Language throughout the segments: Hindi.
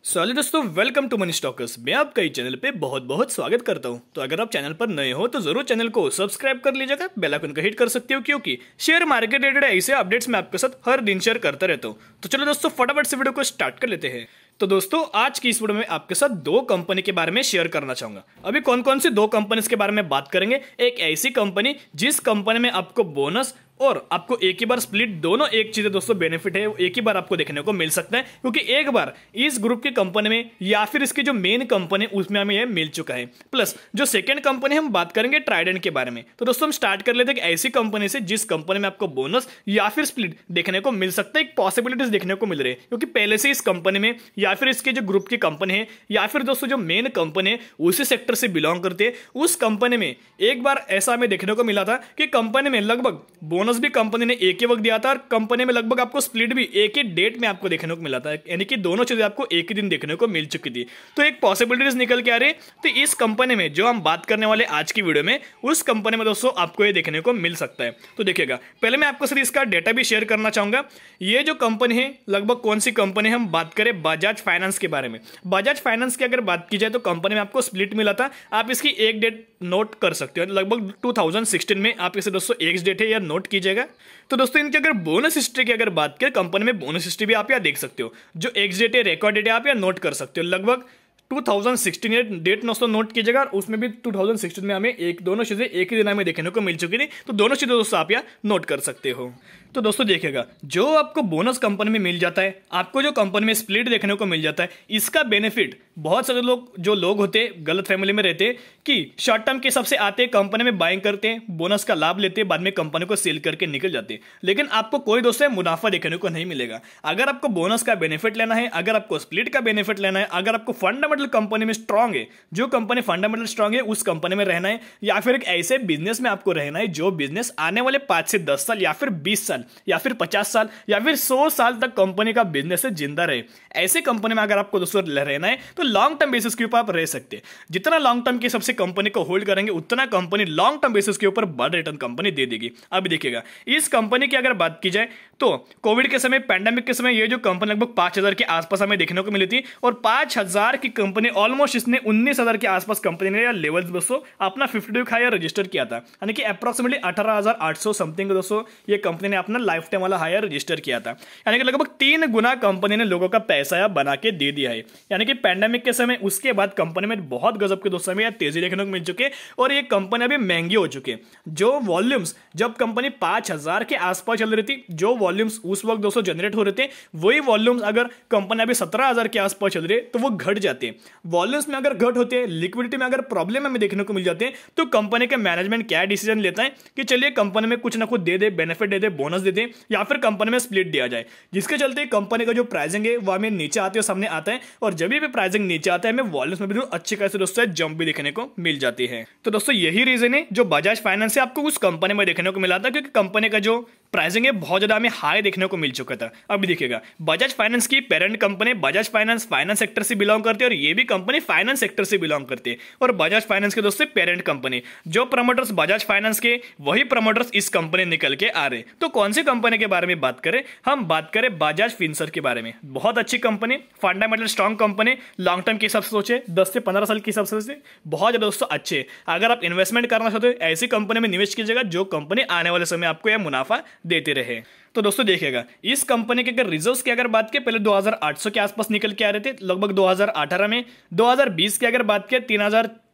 सो दोस्तों, वेलकम टू मनी स्टॉकर्स। मैं आपका ही चैनल पे बहुत बहुत स्वागत करता हूं। तो अगर आप चैनल पर नए हो तो जरूर चैनल को सब्सक्राइब कर लीजिएगा, बेल आइकन का हिट कर सकते हो, क्योंकि शेयर मार्केट रिलेटेड ऐसे अपडेट्स मैं आपके साथ हर दिन शेयर करता रहता हूं। तो चलो दोस्तों, फटाफट से वीडियो को स्टार्ट कर लेते हैं। तो दोस्तों, आज की इस वीडियो में आपके साथ दो कंपनी के बारे में शेयर करना चाहूंगा। अभी कौन कौन सी दो कंपनीज के बारे में बात करेंगे। एक ऐसी कंपनी जिस कंपनी में आपको बोनस और आपको एक ही बार स्प्लिट, दोनों एक चीज है दोस्तों, बेनिफिट है, एक ही बार आपको देखने को मिल सकता है, क्योंकि एक बार इस ग्रुप की कंपनी में या फिर इसकी जो मेन कंपनी उसमें हमें यह मिल चुका है। प्लस जो सेकंड कंपनी हम बात करेंगे ट्राइडेंट के बारे में। तो दोस्तों, हम स्टार्ट कर लेते हैं कि ऐसी कंपनी से जिस कंपनी में आपको बोनस या फिर स्प्लिट देखने को मिल सकता है, एक पॉसिबिलिटीज देखने को मिल रही है, क्योंकि पहले से इस कंपनी में या फिर इसके जो ग्रुप की कंपनी है या फिर दोस्तों जो मेन कंपनी है उसी सेक्टर से बिलोंग करते हैं। उस कंपनी में एक बार ऐसा हमें देखने को मिला था कि कंपनी में लगभग बोनस भी कंपनी ने एक ही वक्त दिया था और कंपनी में लगभग आपको स्प्लिट भी एक ही डेट में आपको देखने को मिला था, यानी कि दोनों चीजें आपको एक ही दिन देखने को मिल चुकी थी। तो एक पॉसिबिलिटीज निकल के आ रही है। तो इस कंपनी में जो हम बात करने वाले आज की वीडियो में, उस कंपनी में दोस्तों आपको ये देखने को मिल सकता है। तो देखिएगा, पहले मैं आपको सिर्फ इसका डेटा भी शेयर करना चाहूंगा। ये जो कंपनी है लगभग कौन सी कंपनी है, हम बात करें बजाज फाइनेंस के बारे में। बजाज फाइनेंस की अगर बात की जाए तो कंपनी में आपको स्प्लिट मिला था। आप इसकी एक डेट नोट कर सकते हो, लगभग 2016 में आप इसे दोस्तों एक डेट है या नोट कीजिएगा। तो दोस्तों, इनकी अगर बोनस हिस्ट्री की अगर बात करें, कंपनी में बोनस हिस्ट्री भी आप यहाँ देख सकते हो। जो एक्स डेट है, रिकॉर्ड डेट है, आप यहाँ नोट कर सकते हो। लगभग 2016 डेट दोस्तों नोट कीजिएगा, और उसमें भी 2016 में हमें दोनों चीजें एक ही दिन में देखने को मिल चुकी थी। तो दोनों चीजें दोस्तों आप यहाँ नोट कर सकते हो। तो दोस्तों देखिएगा, जो आपको बोनस कंपनी में मिल जाता है, आपको जो कंपनी में स्प्लिट देखने को मिल जाता है, इसका बेनिफिट बहुत सारे लोग होते हैं गलत फैमिली में रहते हैं कि शॉर्ट टर्म के हिसाब से आते हैं, कंपनी में बाइंग करते हैं, बोनस का लाभ लेते हैं, बाद में कंपनी को सेल करके निकल जाते हैं। लेकिन आपको कोई दोस्तों मुनाफा देखने को नहीं मिलेगा। अगर आपको बोनस का बेनिफिट लेना है, अगर आपको स्प्लिट का बेनिफिट लेना है, अगर आपको फंडामेंटल कंपनी में स्ट्रांग है, जो कंपनी फंडामेंटल स्ट्रांग है उस कंपनी में रहना है, या फिर एक ऐसे बिजनेस में आपको रहना है जो बिजनेस आने वाले 5 से 10 साल या फिर 20 साल या फिर 50 साल या फिर 100 साल तक कंपनी का बिजनेस से जिंदा रहे, ऐसे कंपनी में अगर आपको दोस्तों रहना है तो लॉन्ग टर्म बेसिस के ऊपर आप रह सकते हैं। जितना लॉन्ग टर्म के सबसे कंपनी को होल्ड करेंगे, उतना कंपनी लॉन्ग टर्म बेसिस के ऊपर बड़ा रिटर्न कंपनी दे देगी। अब देखिएगा, इस कंपनी की अगर बात की जाए तो कोविड के समय, पैंडेमिक के समय, ये जो कंपनी लगभग 5000 के आसपास हमें देखने को मिली थी, और 5000 की कंपनी ऑलमोस्ट इसने 19000 के आसपास कंपनी ने लेवल दोस्तों अपना 50 वीक हायर रजिस्टर किया था, यानी कि अप्रॉक्सीमेटली 18800 समथिंग दोस्तों ये कंपनी ने अपना लाइफ टाइम वाला हायर रजिस्टर किया था। यानी कि लगभग 3 गुना कंपनी ने लोगों का पैसा बना के दे दिया है। यानी कि पैंडेमिक के समय उसके बाद कंपनी में बहुत गजब के दोस्तों में तेजी देखने को मिल चुकी है, और ये कंपनी अभी महंगी हो चुकी है। जो वॉल्यूम्स जब कंपनी 5000 के आसपास चल रही थी, जो वॉल्यूम्स उस वक्त दोस्तों जनरेट हो रहे थे, वही वॉल्यूम्स अगर कंपनी अभी 17000 के आसपास चल रही है तो वो घट जाते हैं। वॉल्यूम्स में अगर घट होते हैं, लिक्विडिटी में अगर प्रॉब्लम हमें देखने को मिल जाते हैं, तो कंपनी का मैनेजमेंट क्या डिसीजन लेता है कि चलिए कंपनी में कुछ ना कुछ दे दे, बेनिफिट दे दे, बोनस दे दे, या फिर कंपनी में स्प्लिट दिया जाए, जिसके चलते कंपनी का जो प्राइसिंग है वो हमें नीचे आते हैं, सामने आता है। और जब भी प्राइसिंग नीचे आता है, हमें वॉल्यूम्स में भी अच्छी खासी दोस्तों जंप भी देखने को मिल जाती है। तो दोस्तों यही रीजन है जो बजाज फाइनेंस है आपको उस कंपनी में देखने को मिला था, क्योंकि कंपनी का जो प्राइसिंग है बहुत ज्यादा हमें हाई देखने को मिल चुका था। अब देखिएगा, बजाज फाइनेंस की parent company Bajaj finance finance sector से बिलोंग करती है, और ये भी कंपनी फाइनेंस सेक्टर से बिलोंग करती है। और बजाज फाइनेंस के दोस्तों पेरेंट कंपनी, जो प्रमोटर्स बजाज फाइनेंस के, वही प्रमोटर्स इस कंपनी निकल के आ रहे। तो कौन सी कंपनी के बारे में बात करें, हम बात करें बजाज फिनसर्व के बारे में। बहुत अच्छी company, fundamental strong company, long term के हिसाब से सोचे 10 से 15 साल के हिसाब से बहुत ज्यादा दोस्तों अच्छे। अगर आप इन्वेस्टमेंट करना चाहते हो, ऐसी कंपनी में निवेश कीजिएगा जो कंपनी आने वाले समय आपको यह मुनाफा देते रहे। तो दोस्तों देखिएगा, इस कंपनी के अगर रिजर्व्स की अगर बात करें, पहले 2800 के आसपास निकल के आ रहे थे लगभग 2018 में। 2020 की अगर बात करें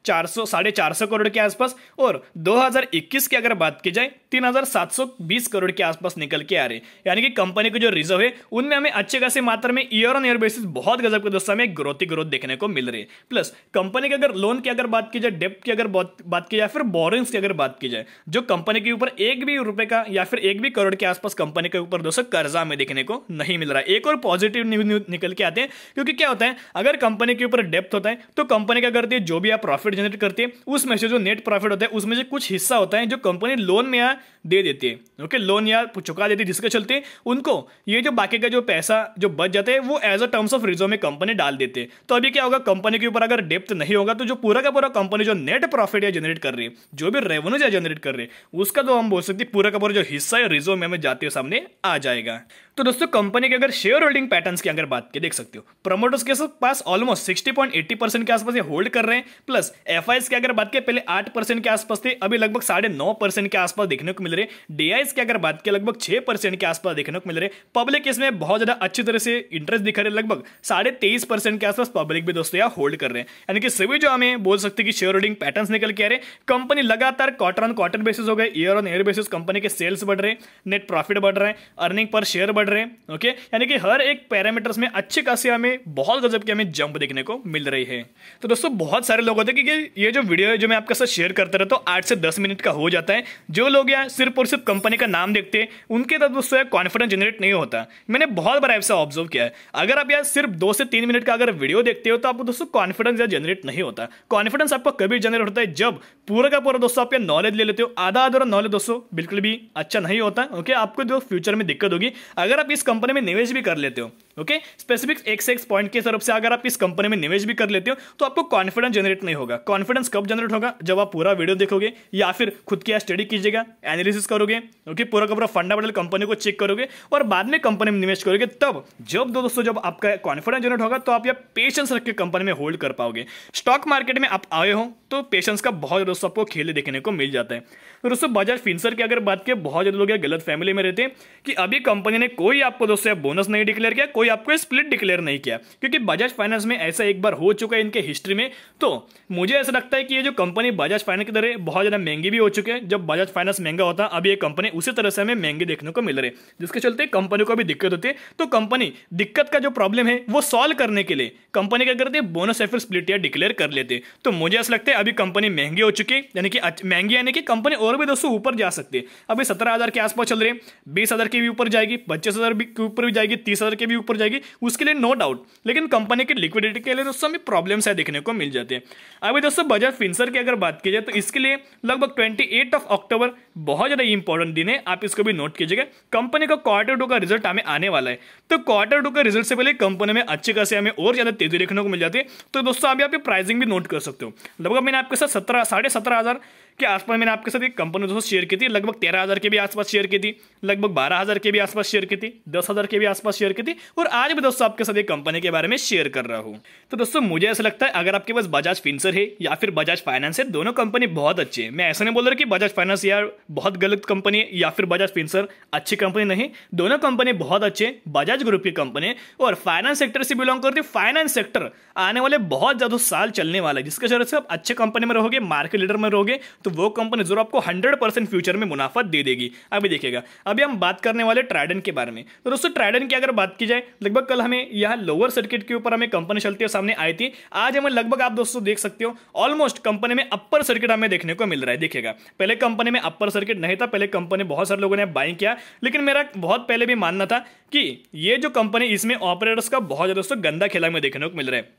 450 करोड़ के आसपास, और 2021 की अगर बात की जाए 3720 करोड़ के आसपास निकल के आ रहे। यानी कि कंपनी के जो रिजर्व है उनमें हमें अच्छे खासे मात्रा में ईयर ऑन ईयर बेसिस बहुत गजब के दोस्तों में ग्रोथ देखने को मिल रही है। प्लस कंपनी के अगर लोन की अगर बात की जाए, डेब्ट की अगर बात की जाए, फिर बोरिंग्स की अगर बात की जाए, जो कंपनी के ऊपर एक भी रुपए का या फिर 1 भी करोड़ के आसपास कंपनी के ऊपर दोस्तों कर्जा में देखने को नहीं मिल रहा है। एक और पॉजिटिव न्यूज निकल के आते हैं, क्योंकि क्या होता है, अगर कंपनी के ऊपर डेप्थ होता है तो कंपनी क्या करती है, जो भी आप प्रॉफिट प्रॉफिट जनरेट करती है, उसमें से जो नेट प्रॉफिट होता है उसमें से कुछ हिस्सा होता है जो कंपनी लोन में या दे देती है, ओके, लोन या चुका देती है, जिसके चलते उनको ये जो बाकी का जो पैसा जो बच जाता है वो as a terms of reserve में कंपनी डाल देते हैं। तो अभी क्या होगा, कंपनी के ऊपर अगर डेप्थ नहीं होगा तो जो पूरा का पूरा कंपनी जो नेट प्रॉफिट या जनरेट कर रही है, जो भी रेवेन्यू जनरेट कर रही है, उसका तो हम बोल सकते हैं पूरा का पूरा जो हिस्सा है रिजर्व में हमें जाते हुए सामने आ जाएगा। तो दोस्तों कंपनी के अगर शेयर होल्डिंग पैटर्न्स की अगर बात की देख सकते हो, प्रमोटर्स के पास ऑलमोस्ट 60.80% के आसपास ये होल्ड कर रहे हैं, प्लस एफआईएस की अगर बात की पहले 8% के आसपास थे, अभी लगभग 9.5% के आसपास देखने को मिल रहे। डीआईएस की अगर बात की लगभग 6% के आसपास देखने को मिल रहे। पब्लिक इसमें बहुत ज्यादा अच्छी तरह से इंटरेस्ट दिखा रहे, लगभग 23.5% के आसपास पब्लिक भी दोस्तों यहाँ होल्ड कर रहे हैं। यानी कि सभी जो हमें बोल सकते हैं कि शेयर होल्डिंग पैटर्न्स निकल के आ रहे। कंपनी लगातार क्वार्टर ऑन क्वार्टर बेसिस हो गए, year on year basis company के सेल्स बढ़ रहे, नेट प्रॉफिट बढ़ रहे हैं, अर्निंग पर शेयर बढ़ रहे हैं, ओके, यानी कि हर एक पैरामीटर्स में अच्छे खासे हमें बहुत गजब की हमें जंप देखने को मिल रही है। तो दोस्तों बहुत सारे लोग होते हैं कि ये जो वीडियो है जो मैं आपके साथ शेयर करता रहता हूँ 8 से 10 मिनट का हो जाता है। जो लोग यहाँ सिर्फ और सिर्फ कंपनी का नाम देखते हैं उनके तक दोस्तों कॉन्फिडेंस जनरेट नहीं होता। मैंने बहुत बार ऐसा ऑब्जर्व किया है। अगर आप यार सिर्फ 2 से 3 मिनट का अगर वीडियो देखते हो तो आपको दोस्तों कॉन्फिडेंस या जनरेट नहीं होता। कॉन्फिडेंस आपको कभी जनरेट होता है जब पूरा का पूरा दोस्तों आप नॉलेज ले लेते हो। आधा आधा नॉलेज दोस्तों बिल्कुल भी अच्छा नहीं होता, ओके, आपको जो फ्यूचर में दिक्कत होगी। अगर आप इस कंपनी में निवेश भी कर लेते हो, ओके, स्पेसिफिक एक से एक पॉइंट की तरफ से अगर आप इस कंपनी में निवेश भी कर लेते हो तो आपको कॉन्फिडेंस जनरेट नहीं होगा। कॉन्फिडेंस कब जनरेट होगा, जब आप पूरा वीडियो देखोगे या फिर खुद की स्टडी कीजिएगा, एनालिसिस करोगे, ओके, पूरा का पूरा फंडामेंटल कंपनी को चेक करोगे और बाद में कंपनी में निवेश करोगे। तब जब आपका कॉन्फिडेंस जनरेट होगा तो आप यह पेशेंस रख के कंपनी में होल्ड कर पाओगे। स्टॉक मार्केट में आप आए हो तो पेशेंस का बहुत दोस्तों आपको खेल देखने को मिल जाता है। तो दोस्तों बजाज फिनसर्व की अगर बात की, बहुत ज्यादा लोग गलत फैमिली में रहते हैं कि अभी कंपनी ने कोई आपको दोस्तों बोनस नहीं डिक्लेयर किया, कोई आपको स्प्लिट डिक्लेयर नहीं किया, क्योंकि बजाज फाइनेंस में ऐसा एक बार हो चुका है इनके हिस्ट्री में। तो मुझे ऐसा लगता है कि ये जो कंपनी बजाज फाइनेंस की तरह बहुत ज्यादा महंगी भी हो चुके हैं। जब बजाज फाइनेंस महंगा होता है, अभी ये कंपनी उसी तरह से हमें महंगी देखने को मिल रही है, जिसके चलते कंपनी को भी दिक्कत होती है। तो कंपनी दिक्कत का जो प्रॉब्लम है वो सॉल्व करने के लिए कंपनी क्या करते हैं, बोनस या फिर स्प्लिट या डिक्लेयर कर लेते हैं। तो मुझे ऐसा लगता है अभी कंपनी महंगी हो चुकी है, यानी कि कंपनी और भी दोस्तों ऊपर जा सकती है। अभी 17,000 के आसपास चल रही है, 20,000 के भी ऊपर जाएगी, 25,000 के ऊपर भी जाएगी, 30,000 के भी ऊपर जाएगी, उसके लिए नो डाउट। लेकिन कंपनी की लिक्विडिटी के लिए दोस्तों हमें प्रॉब्लम्स है देखने को मिल जाते हैं। अभी दोस्तों बजाज फिनसर्व की अगर बात की जाए तो इसके लिए लगभग 28 अक्टूबर बहुत ज्यादा इंपॉर्टेंट दिन है, आप इसको भी नोट कीजिएगा। कंपनी का Q2 का रिजल्ट हमें आने वाला है, तो Q2 का रिजल्ट से पहले कंपनी में अच्छे खासे हमें और ज्यादा तेजी देखने को मिल जाती है। तो दोस्तों आप यहाँ पे प्राइसिंग भी नोट कर सकते हो। लगभग मैंने आपके साथ 17,500 के आसपास मैंने आपके साथ एक कंपनी दोस्तों शेयर की थी, लगभग 13,000 के भी आसपास शेयर की थी, लगभग 12,000 के भी आसपास शेयर की थी, 10,000 के भी आसपास शेयर की थी, और आज भी दोस्तों आपके साथ एक कंपनी के बारे में शेयर कर रहा हूं। तो दोस्तों मुझे ऐसा लगता है अगर आपके पास बजाज फिनसर्व है या फिर बजाज फाइनेंस है, दोनों कंपनी बहुत अच्छी है। मैं ऐसा नहीं बोल रहा कि बजाज फाइनेंस यार बहुत गलत कंपनी है या फिर बजाज फिनसर्व अच्छी कंपनी नहीं, दोनों कंपनी बहुत अच्छे हैं। बजाज ग्रुप की कंपनी और फाइनेंस सेक्टर से बिलोंग करती है। फाइनेंस सेक्टर आने वाले बहुत ज्यादा साल चलने वाला है, जिसके वजह से आप अच्छे कंपनी में रहोगे, मार्केट लीडर में रहोगे, तो वो कंपनी जरूर आपको 100% फ्यूचर में मुनाफा दे देगी। अभी देखिएगा, अभी हम बात करने वाले ट्राइडेंट के बारे में। तो दोस्तों ट्राइडेंट की अगर बात की जाए, लगभग कल हमें यहाँ लोअर सर्किट के ऊपर हमें कंपनी चलती है सामने आई थी। आज हमें लगभग आप दोस्तों देख सकते हो ऑलमोस्ट कंपनी में अपर सर्किट हमें देखने को मिल रहा है। देखिएगा, पहले कंपनी में अपर सर्किट नहीं था, पहले कंपनी बहुत सारे लोगों ने बाइंग किया, लेकिन मेरा बहुत पहले भी मानना था कि ये जो कंपनी इसमें ऑपरेटर्स का बहुत ज्यादा दोस्तों गंदा खेला हमें देखने को मिल रहा है।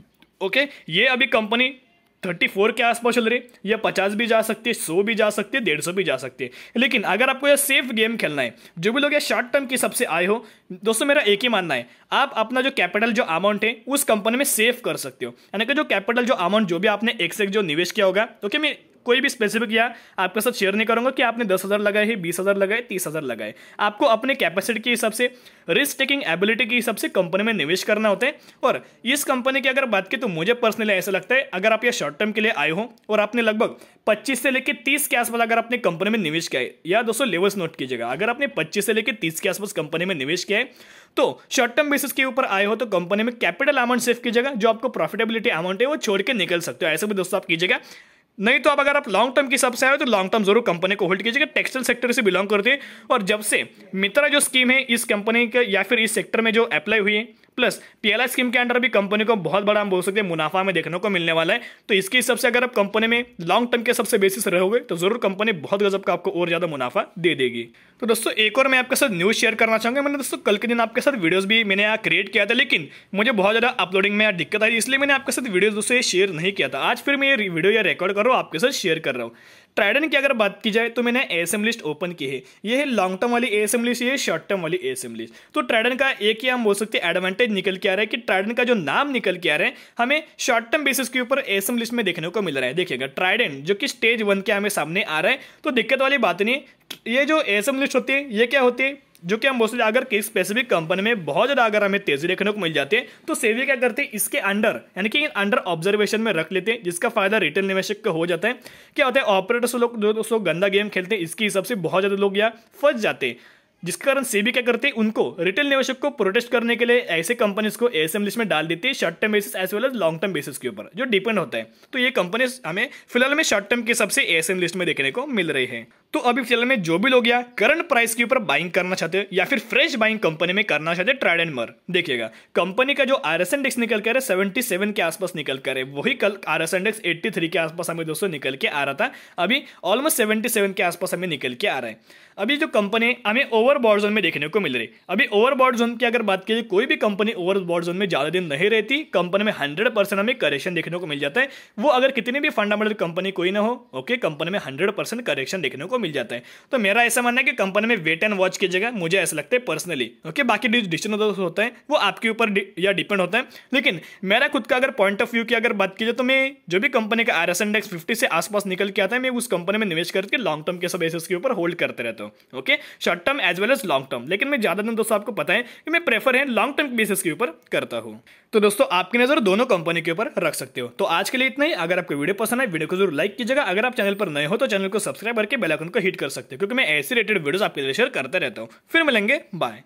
ओके, ये अभी कंपनी 34 के आसपास चल रही है, या 50 भी जा सकती है, 100 भी जा सकती है, 150 भी जा सकती है। लेकिन अगर आपको यह सेफ गेम खेलना है, जो भी लोग ये शॉर्ट टर्म की सबसे आए हो, दोस्तों मेरा एक ही मानना है, आप अपना जो कैपिटल जो अमाउंट है उस कंपनी में सेव कर सकते हो। यानी कि जो कैपिटल जो अमाउंट जो भी आपने एक से एक जो निवेश किया होगा, ओके, मैं कोई भी स्पेसिफिक या आपके साथ शेयर नहीं करूंगा कि आपने 10,000 लगाए हैं, 20,000 लगाए, 30,000 लगाए। आपको अपने कैपेसिटी के हिसाब से, रिस्क टेकिंग एबिलिटी के हिसाब से कंपनी में निवेश करना होता है। और इस कंपनी की अगर बात की तो मुझे पर्सनली ऐसा लगता है, अगर आप ये शॉर्ट टर्म के लिए आए हो और आपने लगभग 25 से लेकर 30 के आसपास अगर आपने कंपनी में निवेश किया है, या दोस्तों लेवल्स नोट कीजिएगा, अगर आपने 25 से लेकर 30 के आसपास कंपनी में निवेश किया है तो शॉर्ट टर्म बेसिस के ऊपर आए हो तो कंपनी में कैपिटल अमाउंट सेव कीजिएगा, जो आपको प्रॉफिटेबिलिटी अमाउंट है वो छोड़ के निकल सकते हो। ऐसे भी दोस्तों आप कीजिएगा। नहीं तो अगर आप लॉन्ग टर्म के हिसाब से आए तो लॉन्ग टर्म जरूर कंपनी को होल्ड कीजिएगा। टेक्सटाइल सेक्टर से बिलोंग करते हैं, और जब से मित्रा जो स्कीम है इस कंपनी के या फिर इस सेक्टर में जो अप्लाई हुई है, प्लस पीएलआई स्कीम के अंडर भी कंपनी को बहुत बड़ा हम बोल सकते हैं मुनाफा में देखने को मिलने वाला है। तो इसके हिसाब से अगर आप कंपनी में लॉन्ग टर्म के सबसे बेसिस रहोगे तो जरूर कंपनी बहुत गजब का आपको और ज्यादा मुनाफा दे देगी। तो दोस्तों एक और मैं आपके साथ न्यूज शेयर करना चाहूंगा। मैंने दोस्तों कल के दिन आपके साथ वीडियोस भी मैंने यहाँ क्रिएट किया था, लेकिन मुझे बहुत ज्यादा अपलोडिंग में दिक्कत आई, इसलिए मैंने आपके साथ वीडियोस दोस्तों शेयर नहीं किया था। आज फिर मैं ये वीडियो या रिकॉर्ड कर रहा हूँ, आपके साथ शेयर कर रहा हूँ। ट्राइडेंट की अगर बात की जाए तो मैंने एएसएम लिस्ट ओपन की है। ये है लॉन्ग टर्म वाली एएसएम लिस्ट, ये है शॉर्ट टर्म वाली एएसएम लिस्ट। तो ट्राइडेंट का एक ही हम बोल सकते हैं एडवांटेज निकल के आ रहा है कि ट्राइडेंट का जो नाम निकल के आ रहा है हमें शॉर्ट टर्म बेसिस के ऊपर एएसएम लिस्ट में देखने को मिल रहा है। देखिएगा ट्राइडेंट जो कि स्टेज 1 के हमें सामने आ रहा है, तो दिक्कत वाली बात नहीं। ये जो एएसएम लिस्ट होती है ये क्या होती है, जो कि हम बोलते हैं अगर किसी स्पेसिफिक कंपनी में बहुत ज्यादा अगर हमें तेजी देखने को मिल जाती है तो सेबी क्या करते हैं, इसके अंडर यानी कि अंडर ऑब्जर्वेशन में रख लेते हैं, जिसका फायदा रिटेल निवेशक को हो जाता है। क्या होता है, ऑपरेटर्स लोग जो दोस्तों गंदा गेम खेलते हैं इसके हिसाब से बहुत ज्यादा लोग यहाँ फंस जाते हैं, जिसके कारण सेबी क्या करते हैं, उनको रिटेल निवेशक को प्रोटेस्ट करने के लिए ऐसे कंपनीज को एएसएम लिस्ट में डाल देती है short term basis as well as long term basis के ऊपर जो डिपेंड होता है। तो ये कंपनीज हमें फिलहाल में शॉर्ट टर्म के हिसाब से एएसएम लिस्ट में देखने को मिल रही है। तो अभी फिलहाल में जो भी लोग या करंट प्राइस के ऊपर बाइंग करना चाहते हैं या फिर फ्रेश बाइंग कंपनी में करना चाहते हैं ट्राइडेंट मर, देखिएगा कंपनी का जो आरएस इंडेक्स निकल कर 77 के आसपास निकल कर है, वही कल आरएस इंडेक्स 83 के आसपास हमें दोस्तों निकल के आ रहा था, अभी ऑलमोस्ट 77 के आसपास हमें निकल के आ रहा है। अभी जो कंपनी हमें ओवरबॉट जोन में देखने को मिल रही है, अभी ओवरबॉट जोन की अगर बात कीजिए कोई भी कंपनी ओवरबॉट जोन में ज्यादा दिन नहीं रहती, कंपनी में 100% हमें करेक्शन देखने को मिल जाता है। वो अगर कितनी भी फंडामेंटल कंपनी कोई ना हो, ओके, कंपनी में 100% करेक्शन देखने को मिल जाता है। तो मेरा ऐसा मानना है कि कंपनी में वेट एंड वॉच की जगह मुझे ऐसा लगता है पर्सनली, ओके, बाकी डिसीजन होता है वो आपके ऊपर या डिपेंड होता है, लेकिन मेरा खुद का अगर पॉइंट ऑफ व्यू की अगर बात कीजिए तो मैं जो भी कंपनी का आरएस इंडेक्स 50 से आसपास निकल के आता है मैं उस कंपनी में निवेश करके लॉन्ग टर्म के सब बेसिस के ऊपर होल्ड करते रहता हूँ, okay, short term as well as long term. लेकिन मैं ज्यादा दिन दोस्तों आपको पता है कि मैं प्रेफर है लॉन्ग टर्म बेसिस के ऊपर करता हूँ। तो दोस्तों आपकी नजर दोनों कंपनी के ऊपर रख सकते हो। तो आज के लिए इतना ही। अगर आपको वीडियो पसंद आए वीडियो को जरूर लाइक कीजिएगा। अगर आप चैनल पर नए हो तो चैनल को सब्सक्राइब करके बेल आइकन को हिट कर सकते हो, क्योंकि मैं ऐसी रिलेटेड वीडियोस आपके लिए शेयर करता रहता हूँ। फिर मिलेंगे, बाय।